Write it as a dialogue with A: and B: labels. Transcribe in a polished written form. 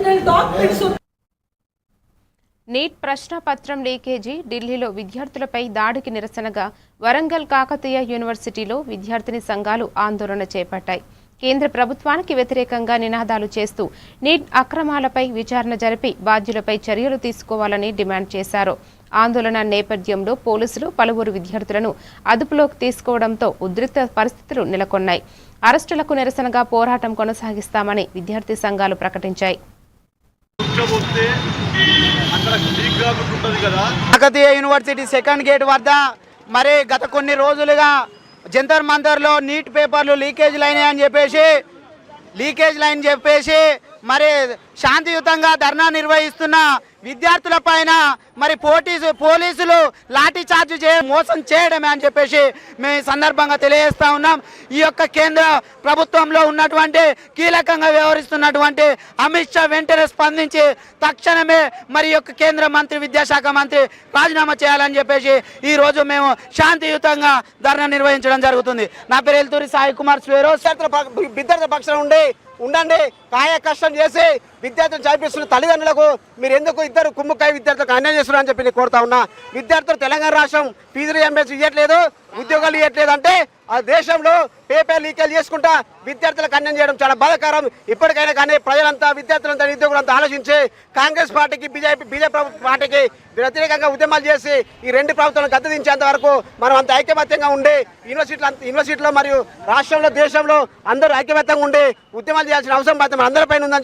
A: Original documents.
B: Neat ప్రశ్నపత్రం leakage, ఢిల్లీలో విద్యార్థులపై దాడికి నిరసనగా వరంగల్ కాకతీయ యూనివర్సిటీలో విద్యార్థిని సంఘాలు ఆందోళన చేపట్టాయి. కేంద్ర ప్రభుత్వానికి వ్యతిరేకంగా నినాదాలు చేస్తూ నీట్ అక్రమాలపై విచారణ జరిపి బాధ్యులపై చర్యలు తీసుకోవాలని డిమాండ్ చేశారు. ఆందోళన నేపథ్యంలో పోలీసులు పలువురు విద్యార్థులను అదుపులోకి తీసుకోవడంతో ఉద్రిక్త పరిస్థితులు నెలకొన్నాయి. అరెస్టులకు నిరసనగా పోరాటం కొనసాగిస్తామని విద్యార్థి సంఘాలు ప్రకటించాయి.
C: కాకతీయ యూనివర్సిటీ సెకండ్ గేట్ వద్ద మరి గత కొన్ని రోజులుగా జంతర్ మంతర్లో నీట్ పేపర్లు లీకేజ్ లైన్ చెప్పేసి మరి శాంతియుతంగా ధర్నా నిర్వహిస్తున్న విద్యార్థుల పైన మరి పోలీసులు లాఠీ చార్జ్ మోసం చేయడమే అని చెప్పేసి మేము ఈ సందర్భంగా తెలియజేస్తా ఉన్నాం. ఈ యొక్క కేంద్ర ప్రభుత్వంలో ఉన్నటువంటి కీలకంగా వ్యవహరిస్తున్నటువంటి అమిత్ షా వెంటనే స్పందించి తక్షణమే మరి యొక్క కేంద్ర మంత్రి విద్యాశాఖ మంత్రి రాజీనామా చేయాలని చెప్పేసి ఈరోజు మేము శాంతియుతంగా ధర్నా నిర్వహించడం జరుగుతుంది. నా పేరు ఎల్తూరి సాయి కుమార్ స్వేరో.
D: విద్యార్థుల పక్షాన ఉండండి, కాయ కష్టం చేసి విద్యార్థులు చదివిస్తున్న తల్లిదండ్రులకు మీరు ఎందుకు ఇద్దరు కుమ్ముకాయ విద్యార్థులకు అన్యాయం చేస్తున్నారు అని చెప్పి నేను కోరుతా ఉన్నా. విద్యార్థులు తెలంగాణ రాష్ట్రం ఫీజులు ఎంఎస్ ఇవ్వట్లేదు, ఉద్యోగాలు ఇవ్వట్లేదు అంటే ఆ దేశంలో పేపర్ లీకేజ్ చేసుకుంటా విద్యార్థులకు అన్యాయం చేయడం చాలా బాధాకరం. ఇప్పటికైనా కానీ ప్రజలంతా విద్యార్థులంతా నిరుద్యోగులంతా ఆలోచించి కాంగ్రెస్ పార్టీకి బీజేపీ పార్టీకి వ్యతిరేకంగా ఉద్యమాలు చేసి ఈ రెండు ప్రభుత్వాలను గద్దెదించేంత వరకు మనం అంత ఐకమత్యంగా ఉండి యూనివర్సిటీలో మరియు రాష్ట్రంలో దేశంలో అందరూ ఐకమత్యంగా ఉండి ఉద్యమాలు చేయాల్సిన అవసరం అందరిపైన ఉందని